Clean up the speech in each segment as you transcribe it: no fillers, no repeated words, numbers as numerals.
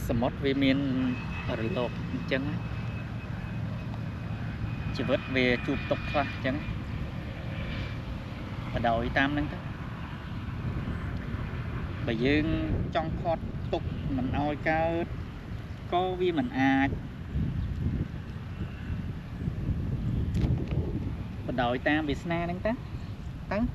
สมมติวิมินหรือโลกจังชีวิตvềจูบตกฟ้าจังvà đổi tam nâng đó bởi dương trong khót tục mình oi cao có vì mình và đổi tam bị sna nâng ta tấn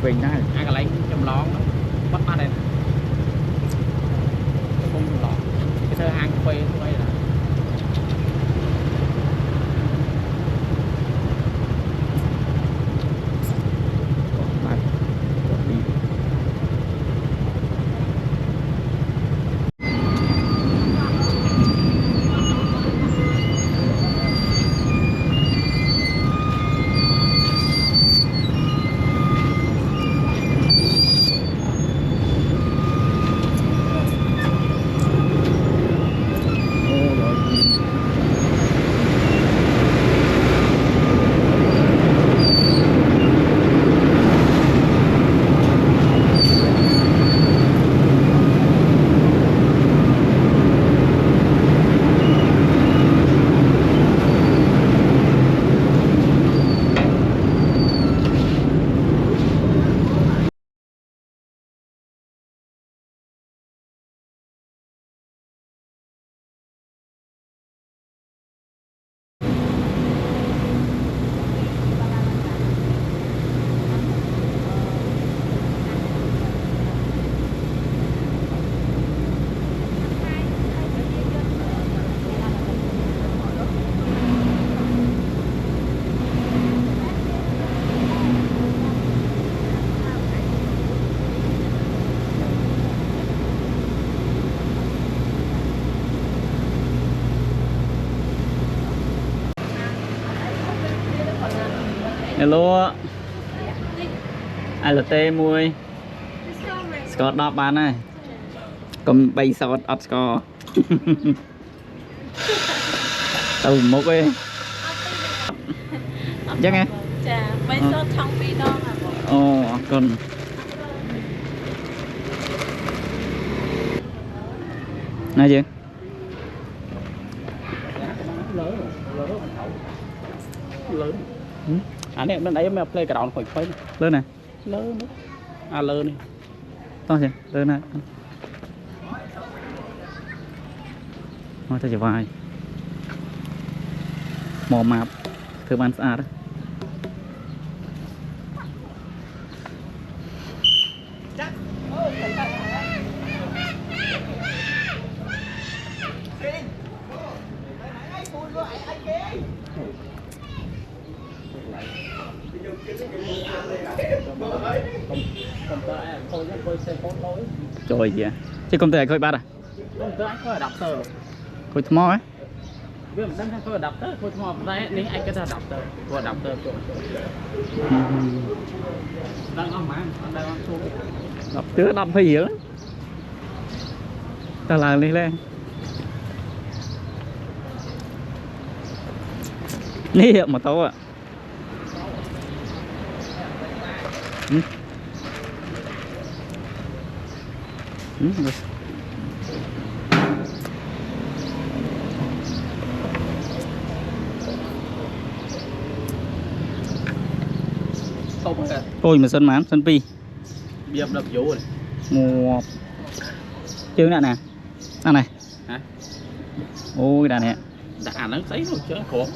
Bình đây ai cả lấy chầm lón bắt mắt đây không chầm lón cái thơ hàng quay quay là hello ALT mùi Scott đọc bán này cầm bay sọt ọt Scott tao một cái chắc nghe bay sọt trong phi đó à còn này chứ lớn anh em bên đấy em play cái đòn khỏi phơi lớn này lớn à lớn này to chứ lớn này thôi ta chỉ vài mò mạp thưa ban xa đó Trời gì à? Chứ công ty khơi bát à? Không tới anh khơi đập tờ. Khơi thmó á? Biết mình đang khơi đập tờ, khơi thmó đây nếu anh cái đập tờ, khơi đập tờ. Đang ăn mà, đang ăn xuống. Đập trước đập hơi dữ. Ta làm đi lên. Ní hiệu mà tao ạ. Rồi. Không cả. Ôi mà sân mán, sân pi. Biếm đập dấu rồi. Một chứ nè nè. À này. Hả? Ôi đàn nè. Đã nó sấy rồi chứ khổ.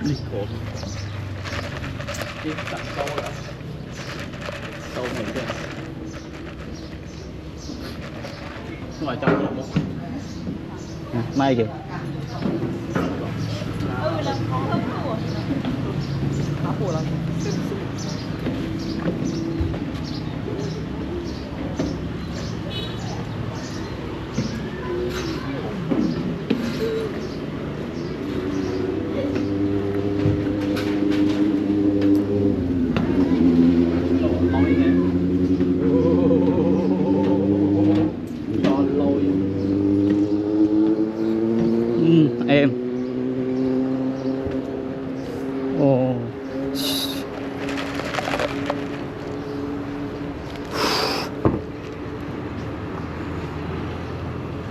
Đi khổ. Đi tặng sâu rồi. Sâu mình kìa. Ngoài trong là một. May kìa. Là không của. Áo của lắm. Em. Ồ.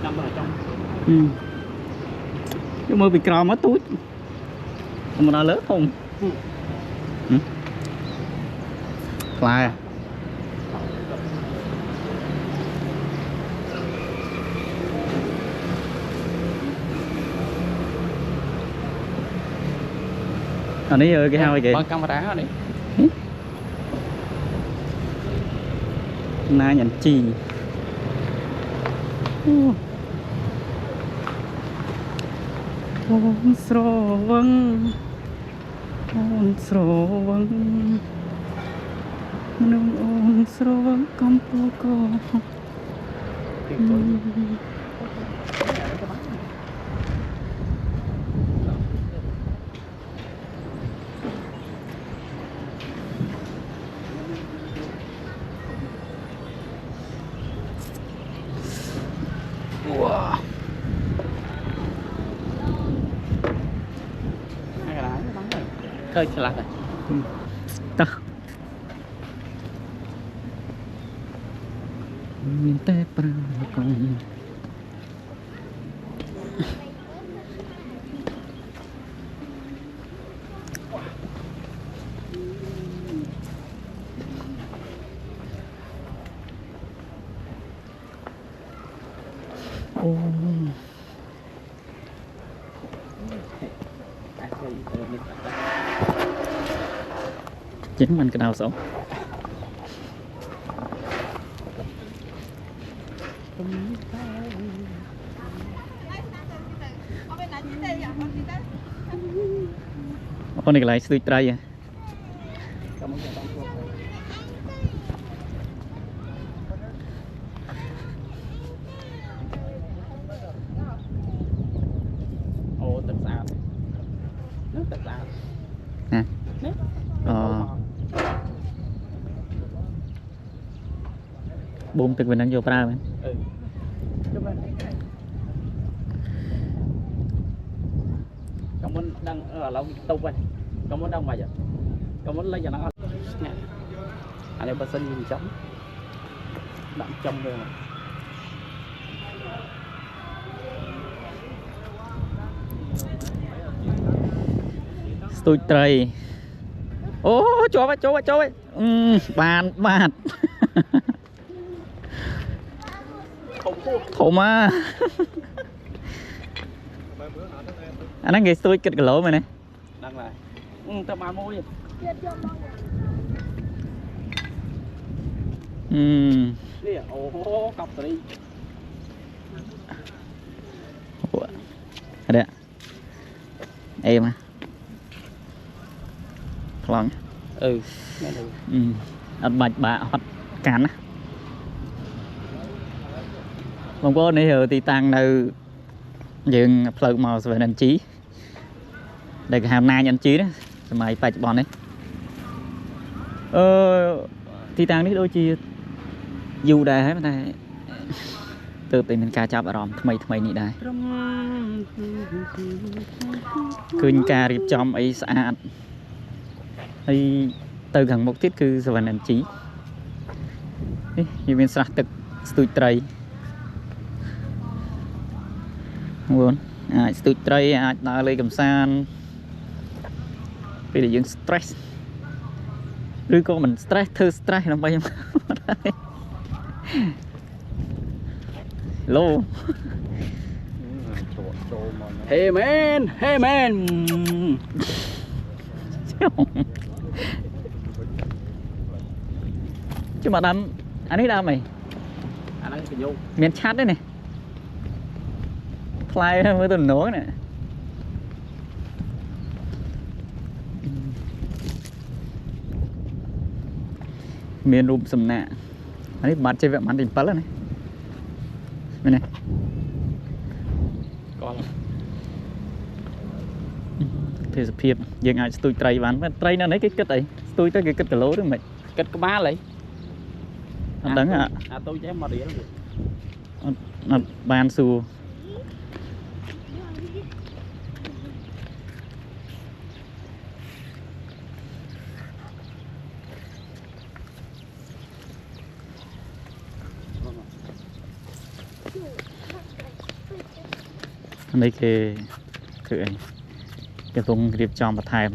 Nằm ở trong. Cái mưa bị cò mất túi. Mà nó lớn không? Lại à? Ở đây cái hao kìa. Bằng camera đấy. Na nhận chi. Ôn sro vâng. Ôn sro vâng. Nung ôn sro vâng công pô co. Wow. Hai cái đá nó bắn rồi. Khơi chả lát rồi. Ta. Minta perang. Oh. Chính mình cái nào sống. Con này lại suy trai à. Ồ,ទឹកsạch. Nướcទឹកsạch. Nè. Nước. Bùm từ bên đang vô pra vậy. Cảm ơn đang ở lâu tông vậy. Cảm ơn đang mày vậy. Cảm ơn lấy cho nó. Nè. Anh em bớt sinh nhìn chấm. Đậm trong rồi mà. Tôi trời. Ô cho vậy. Bàn. Thổ mà. Anh đang nghe tôi kịch cái lỗ mày này. Đang lại. Tao bán môi. Đi. Ồ, cọc đi. đấy em à lòng ừ ăn bạch bạ hoặc cán á bông bố này thì tăng nơi dừng phơi màu về nền trí để cái hàm na nhận trí đó mày bạch bọn đấy thì tăng đấy đôi chi dù đây hết này từ từ mình ca chạp ở ròm thay nhị đây khuyên ca riêng trong ấy xã hay từ gần một tiết cư về nền trí như bên sạc thực stui tray luôn stui tray đã lấy cầm san bây giờ những stress rồi con mình stress thơ stress nó bay lô hey man chứ mà đâm anh ấy đâu mày anh ấy phải vô miền chat đấy này fly với tuần nối này miền rùm sầm nạ anh ấy bắn chơi vẹn bắn đỉnh pá này bên này con thì phiền dừng ai tôi tray bắn tray nó lấy cái kết ấy tôi tới cái kết cả lố đó mày kết có má lấy đắng à tôi chém mà đĩa ban su đây cái vùng điệp tròn và thèm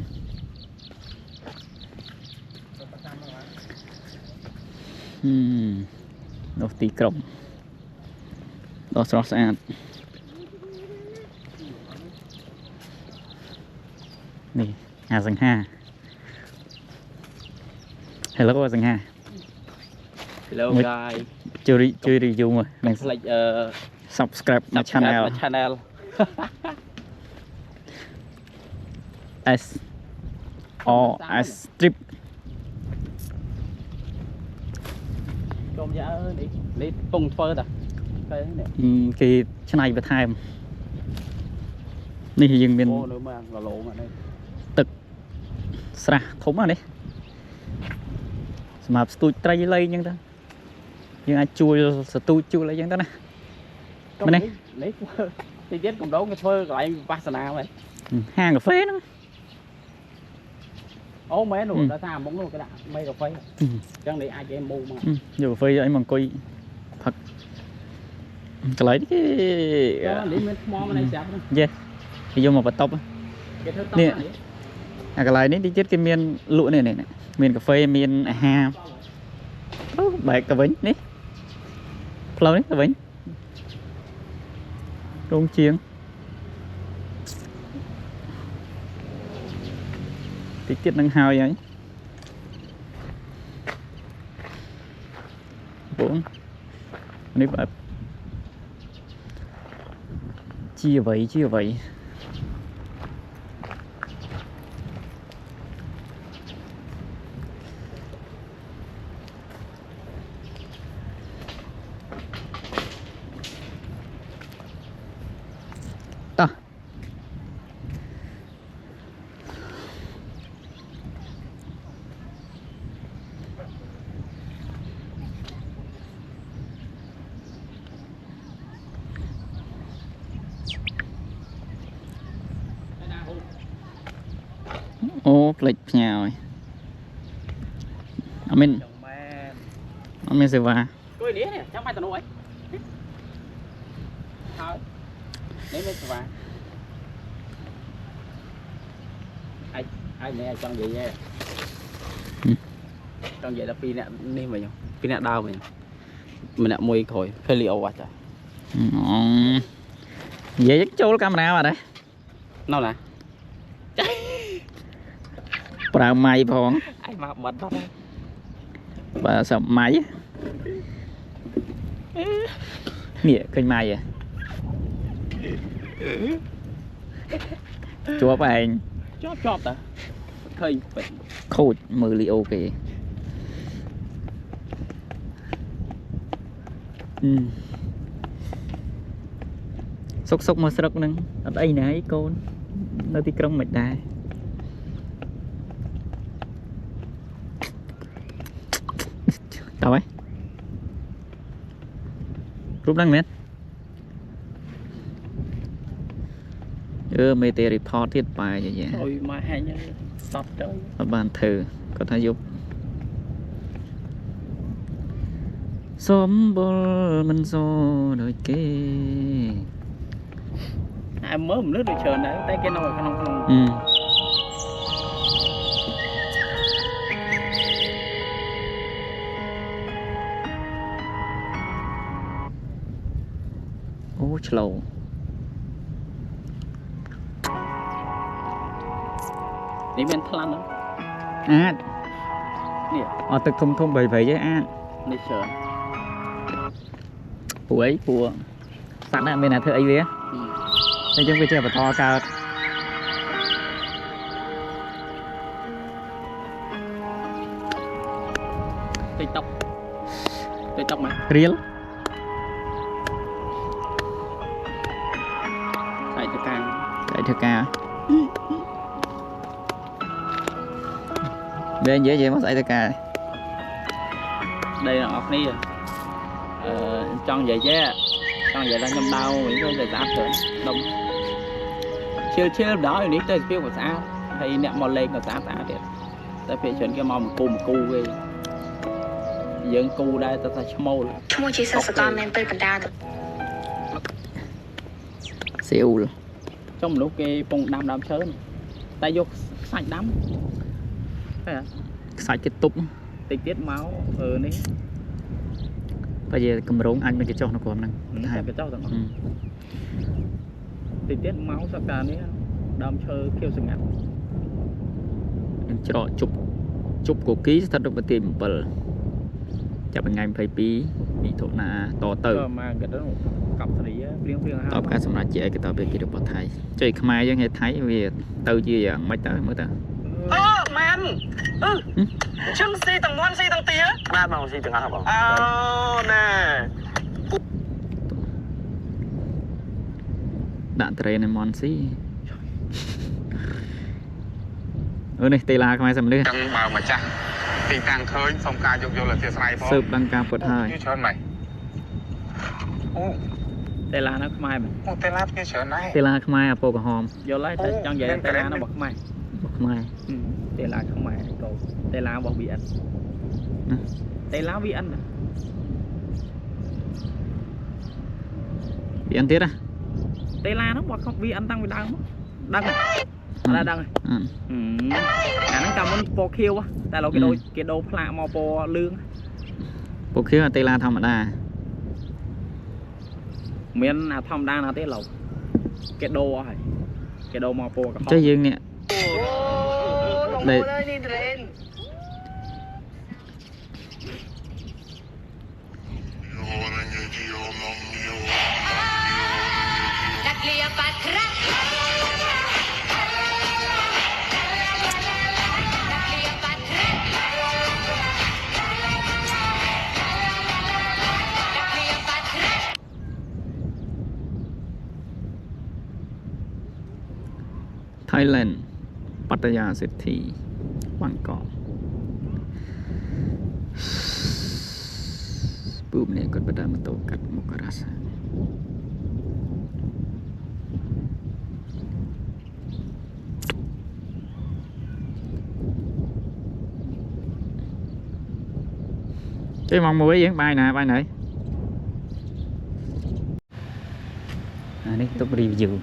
đồ tí cổng đồ sọt sạch này hà rừng ha hello rừng ha hello guys chưa đi dùng rồi mình like subscribe my channel S or S strip con giá đi tung phơi ta cái này về time này thì dừng bên nữa mà lộ mà đây tực sra thúng à đấy mà tôi tray lấy nhưng ta nhưng ai chui tôi chui lấy nhưng ta nè bên này lấy thì chết cùng đấu cái phơi lại Pasana vậy hàng cà phê nữa ô mấy nụ đã tham bóng luôn cái đạn mấy cà phê chẳng để ai cho em mua mà nhiều cà phê ấy mà coi thật cái lấy cái thì vô một bát tóc nè cái lấy đấy đi chết cái miên lụa này miên cà phê miên ha bài cà bánh đấy lâu đấy cà bánh rong chiên tí tiết năng hào vậy bốn này bà chia vậy ta ô lịch nhào rồi mình sẽ vào coi đĩa này chắc mai tao nuôi thôi để mấy vào ai mẹ trong vậy nha trong vậy là pin nè nên vậy pin nè đau vậy mình nè mùi khỏi phê liệu quá trời vậy chắc châu camera mà đấy nào nè bà mày phong ai mà bật đó bà sợ máy nghĩa kênh mày à chúa và anh chóp ta khơi khôi mờ li ok sốc sốc mà sốc nâng ở đây này con nơi tí krong mệt đài đâu ấy rút năng mệt mê tê report thiết bài vậy vậy thôi mà hay nhá sắp trời ở bàn thờ có thể giúp xóm bò mình xô đôi kê ai mới một nước được chờ đấy tay cái nồi không ô slow đi bên thlan đó nè ở từ thông thông bầy vậy chứ đi chờ của ấy của sẵn là bên này thưa ấy vía đây chúng tôi phải to cao tiktok mà real chạy từ ca bên dễ dễ mất chạy từ ca đây là off đi trong vậy chứ trong vậy là nhâm đau những cái thời gian thường đông chưa đó thì tới phiếu của sao hay nẹm mò lên của sao thì tới phía chuyện cái mò một cu về dân cu đây ta chăm mô mua chỉ sợ con men tới phần đa xỉu luôn trong lúc cái bông đam sớm tay vô sạch đắm sạch cái túc tiết máu đấy bây giờ cầm rốn anh mới cái cho nó còn năng hai cái cháu thằng tiết máu sắc cả đấy đam chơi kêu sừng ngặt cho chụp của ký thật được tìm bờ chả bằng ngày phải bí bị thổ na to từ mà cái đó cặp thì riêng tao cá sầm chị cái tao bị kia được bật thay chơi không ai nghe thấy vì từ gì mấy tới mới tới man chân si tầng ngoan si tầng tía ba bằng si tầng hảបងnè đạn tre này mòn xí này tây la không ai sầm lưới chân mà chắc tình càng khơi xong ca dục vô là thiệt sai phong sụp đăng cao bật hai chơn mày tây la nó không ai mà tây la cái chơn này tây la không ai à po cả hòm vô lấy trong vậy tây la nó bật mày tây la không mày cầu tây la bật bị ăn tây la bị ăn bị ăn tiết à tây la nó bật không bị ăn tăng bị đau đau là đau nó cầm muốn po khiêu á tại là cái đôi pha màu po lương po khiêu là tây la thầm đa miền nào thầm đa nào tết lộc cái đô màu po cả chơi dương nè đây Thailand ปัตยาเศรษฐีบางกอกปุ๊บเนี่ยก็pada mentokat muka rasa cái mong mua với bài nè bài này đây tôi review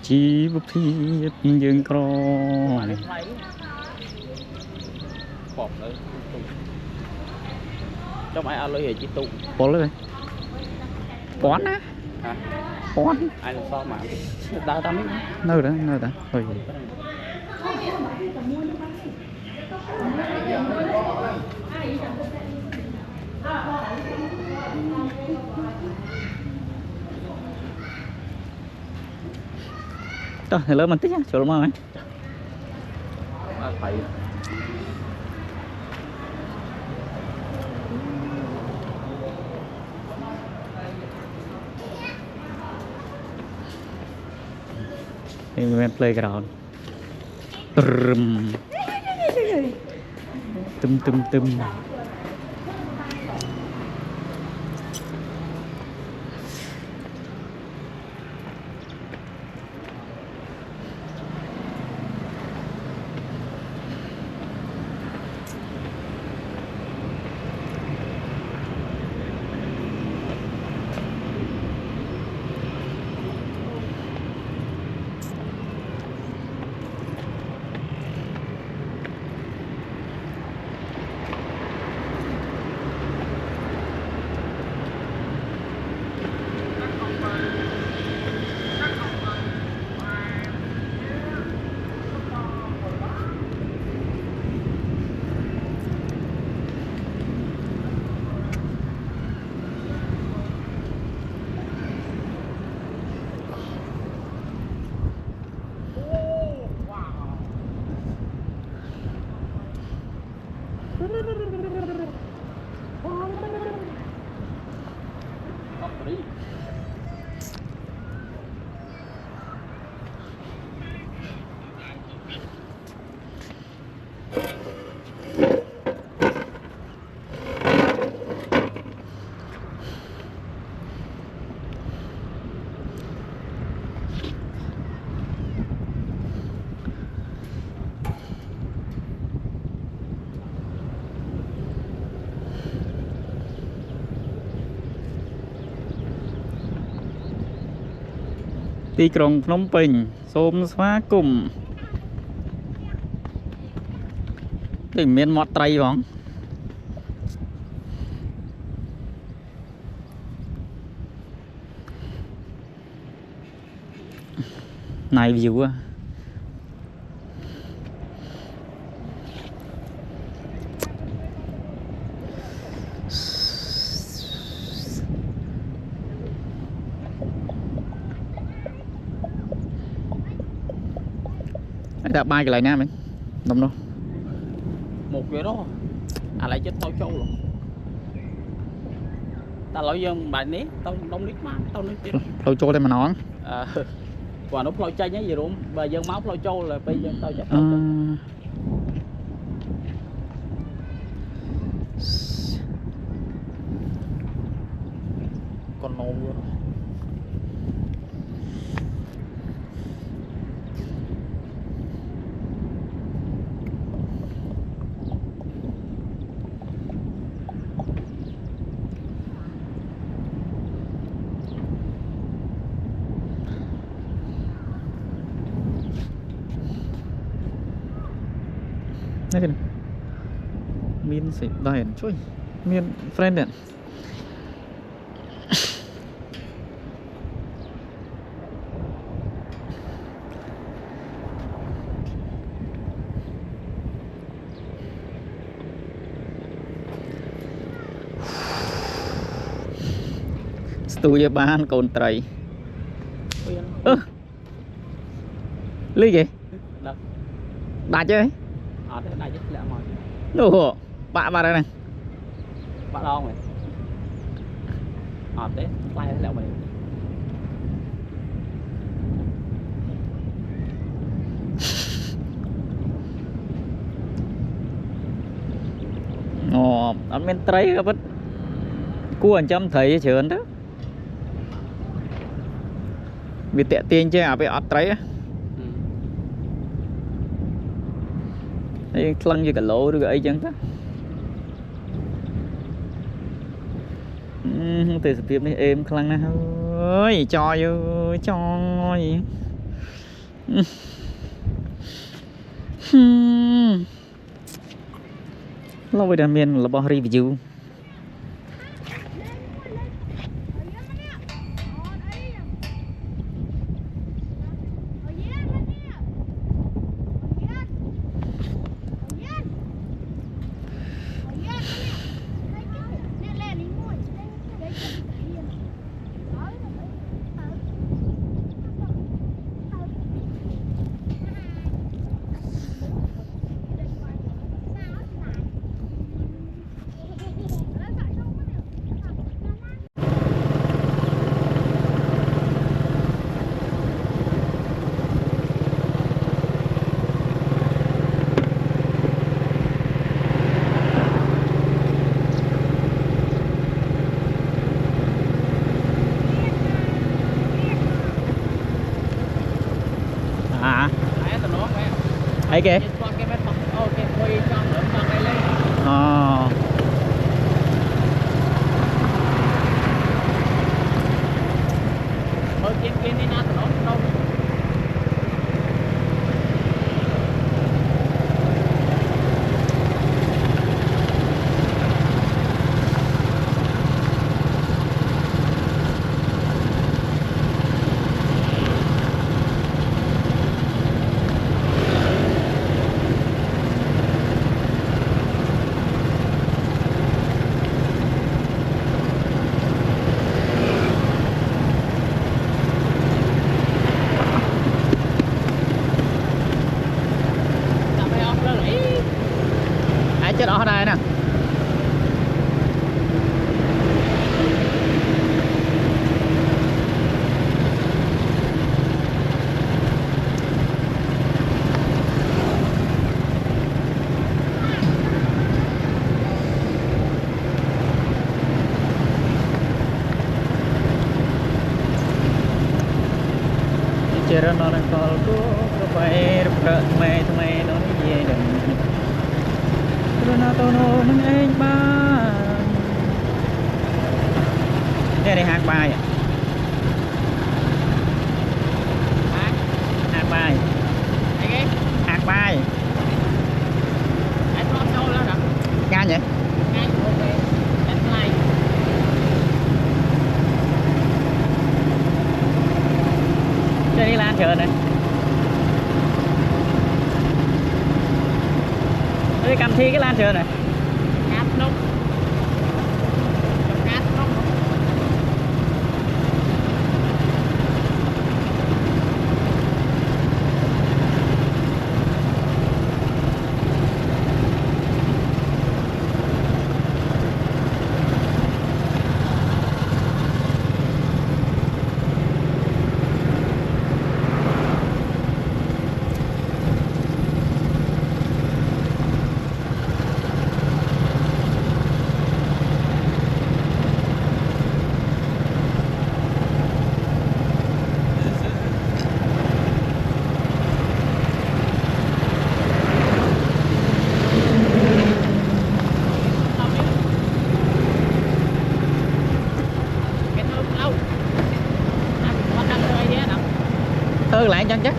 chỉ một khi dừng cò này trong ai ăn lưới chị tụ bó lên bón á hả bón ai làm sao mà đau tao biết nơi đó thôi đó thì lớn mình tích á chỗ lắm ấy phải thì mình playground tumទីក្រុងភ្នំពេញសូមស្វាគមន៍ដូចមានមាត់ត្រីហ្មងnight view á đã bay cái lại nè mình đông đâu một cái đó à lại chết tao trâu rồi ta lỗi dân bài nét tao đông nít má tao nói chết lâu trôi đây mà nói quả nó phơi chay nhá gì đúng bà dân máu phơi trâu là bây giờ tao chết con nô rồi cái này miên sẽ đèn chui miên friend đèn studio ban cồn trai ly gì đá chơi ở đây đại lẹ mỏi đồ bạ đây này bạn lo mày ở đấy quay lẹ mày anh men trai các bác cua anh chăm thấy chớn đó vì tệ tiền chứ à phải ọt trai á lăng như cả lỗ được ấy chẳng đó từ việc này êm khăn nè ơi cho vô cho lâu bây giờ miền là bao review ấy kìa chết ở đây nè. Chơi nó đang còn có phải mày nó gì đừng nó tôi nó mình anh ba đây này hạt bài hạt bài hạt bài gan vậy đây đi lan chờ này đi cầm thi cái lan chờ này cát nông lại chân chắc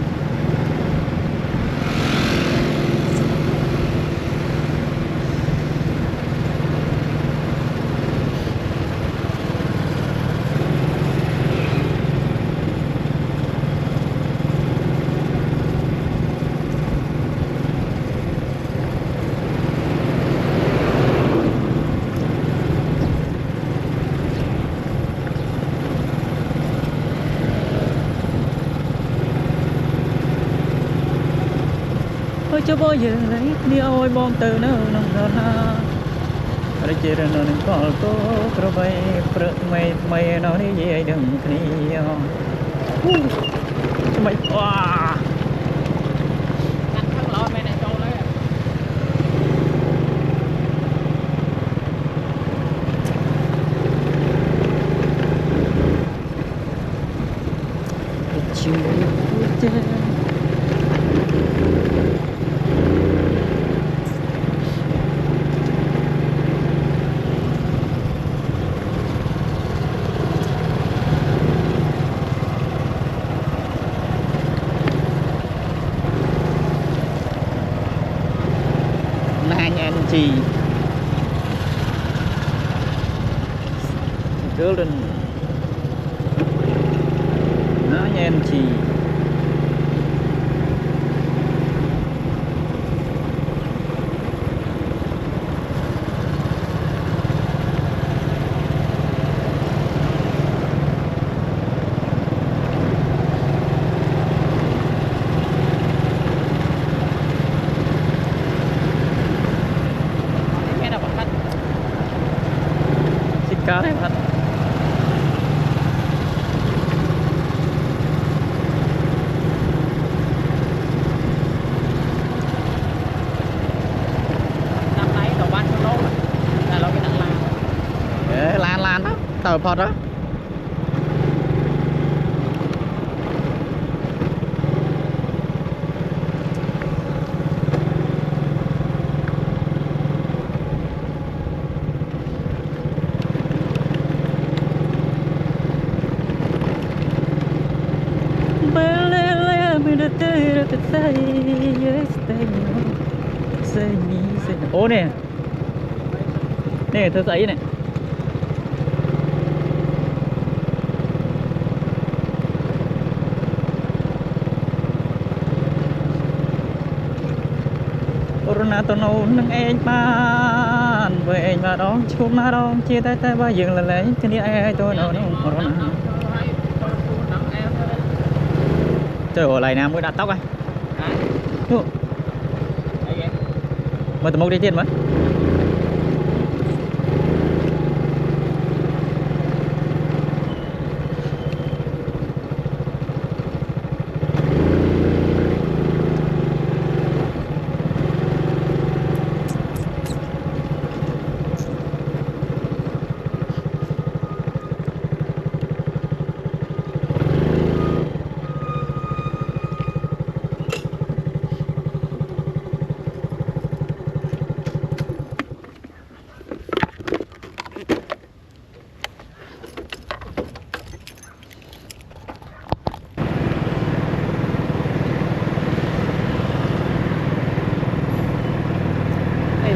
cho bao giờ lấy đi ôi bom từ nó nồng nàn ở đây chơi nó nên có pro bay mày nó đi về đừng kia mày wow chị golden nó nha anh chị cá đấy bạn năm nay tàu ban cho lâu là lâu cái nắng lan lan đó tàu phật đó say yes say no say me say no. Ô nè nè thơ giấy này Corona tôi nấu nâng anh ban với anh mà đón chúc mà đón chia tay tay bao giờ là lấy thế này ai tôi nấu nấu Corona trời ơi lại nam mới đặt tóc ai mà tụi mốc đi trên mà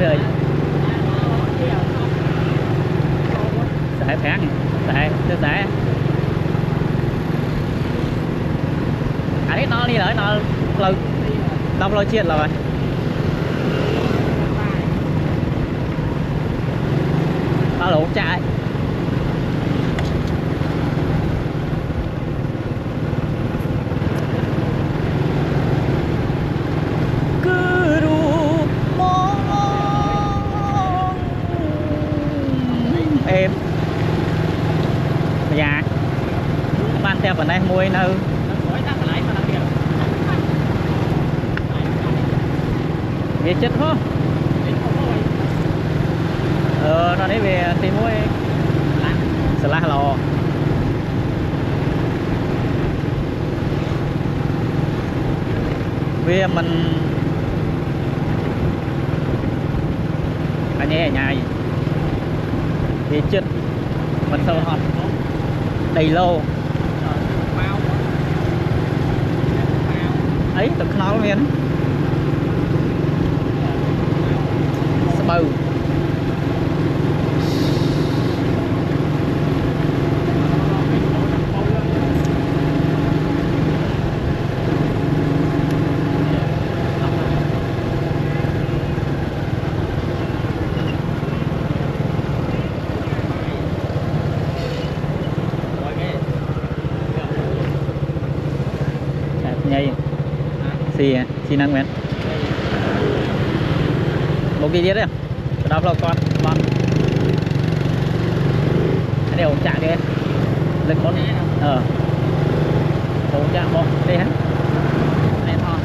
rồi xài phán xài xài nó đi lại nó lâu đông lâu chết rồi nó lộn chạy em dạ ban theo vào đây mua nơi về chết không nó đấy về tìm mua salad lò vì mình anh ấy ở nhà về chết mình sâu hòn đầy lô ấy tự nó miếng bầu nhây xì năng men một cái gì đấy đó là con cái điều chạm đi lực con ổ chạm một đi hả em thôi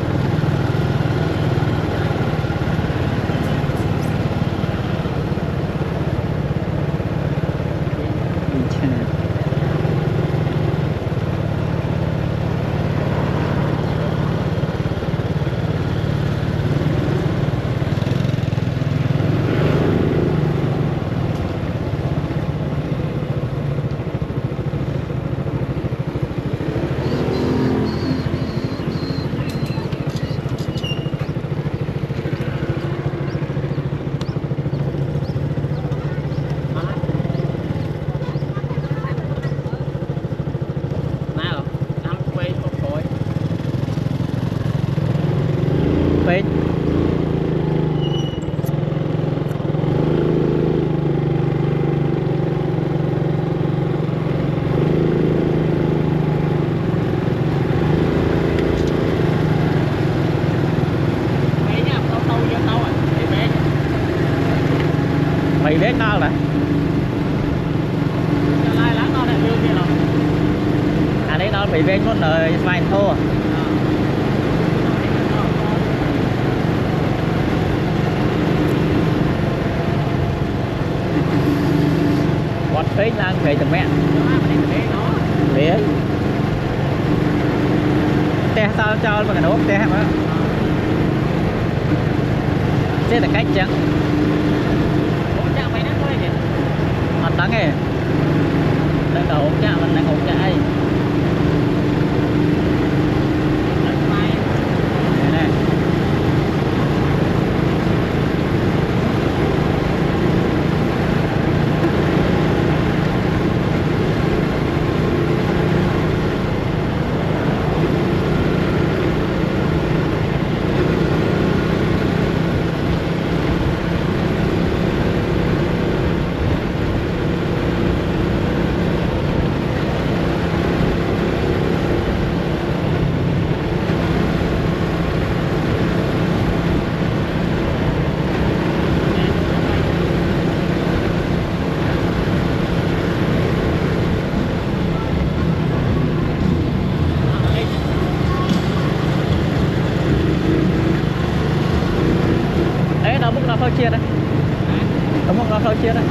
mày biết tao này à đấy nó bị bên con đời vài thô quạt phết đang về từ mẹ biết te sao cho mà cái nốt te hả thế là cách chẳng mặt đắng kìa đang đầu chạm mình đang ngủ chạy nó khâu chết đấy.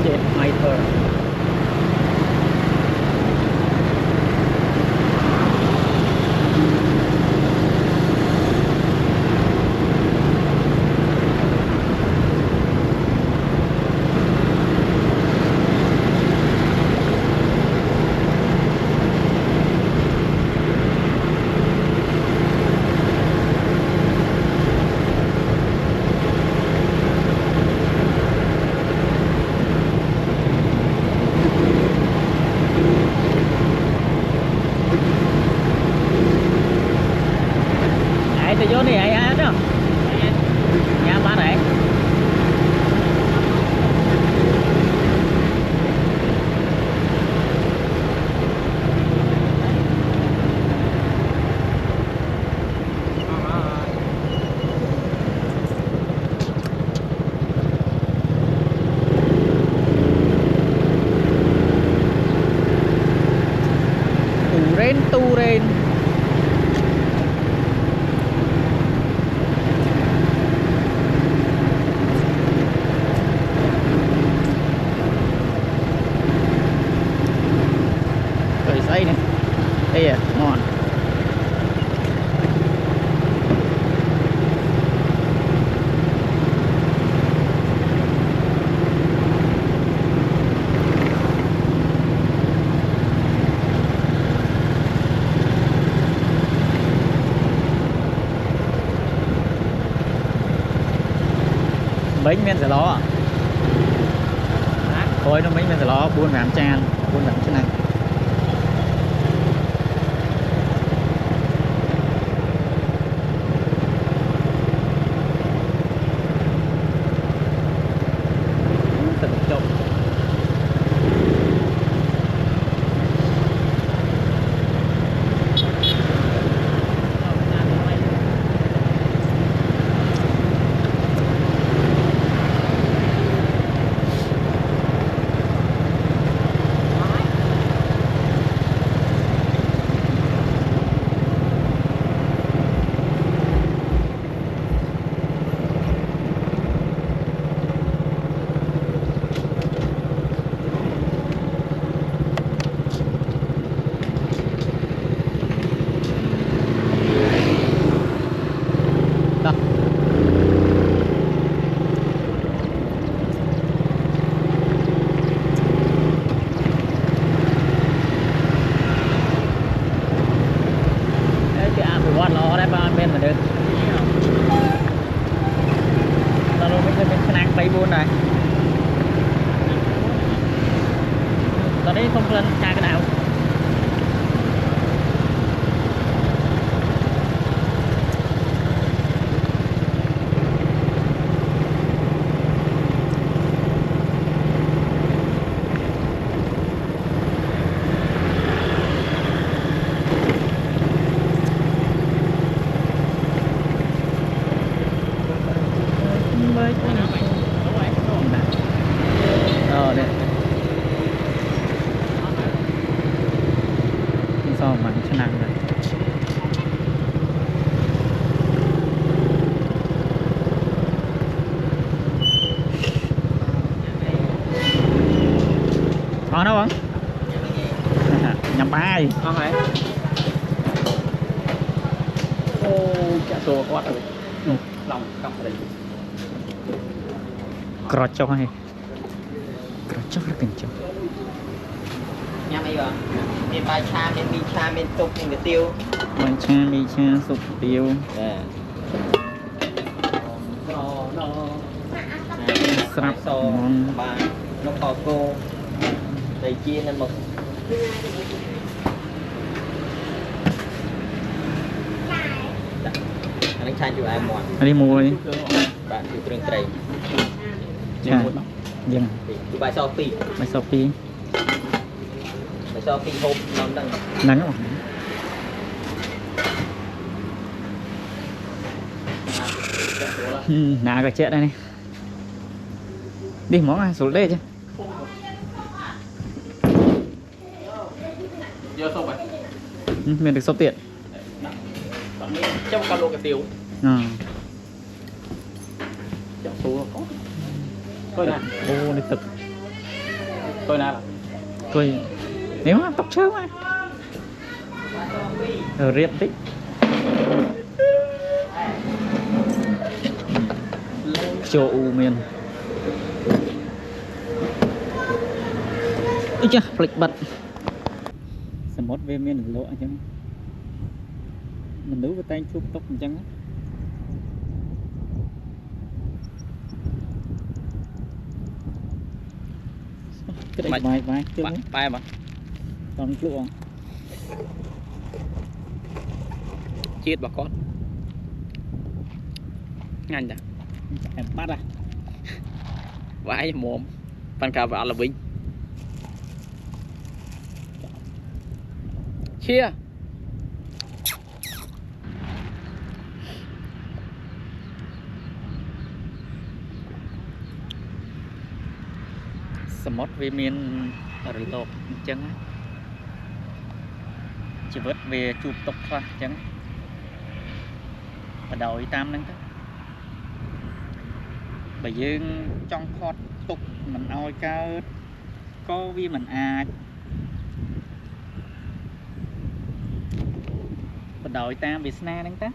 Chết hay thôi. Ai vô này ai hết đó. Nhà ba này. Tu ren. Đây này, đây à, ngon. Bánh men sẽ lo. Thôi nó bánh men sẽ lo buôn vàng chan, buôn vàng thế này. Này. Tao đấy không lên tra cái nào. Ngon đó bắn. Nhầm ba gì? Ngon hả? Ô, chả tua quá rồi. Lòng cọc đây. Crocok hay. Crocok là kencok. Nhắm ấy rồi. Miền bài cha, miền mì cha, miền tục, miền tiêu. Bài cha, mì cha, sụp tiêu. Srap ngon. Ba nó có cô. Đây chia lên một. Anh trai chụp ai mua? Anh đi mua đi. Bạn chụp trường tray. Dạ. Dừng. Chụp bài Shopee. Bài Shopee. Bài Shopee hộp nó đằng. Nắng không? Nà cái chết đây này. đi món này sụt đê chứ Vô xong rồi. mình được số tiền Trong calo cái tiêu. Trong số có. Coi nè. Ô đi tập Coi nè. coi nếu mà tập sớm á riết tích cho u miền ôi cha flick bật sầm mót về miền lộ chứ mình đấu với tay chụp tóc chẳng á cái này vài chưa Bài mà. còn luôn Chết bà con. Nhanh đã. em bắt à Vãi mồm. Phần cà vả là vinh. Chia. sầm mót về miền ở lộp chẳng á chỉ vớt về chụp tóc thôi chẳng và đầu tam nâng đó bởi dương trong khót tục mình oi cao có vì mình và đầu tam bị sna nâng tá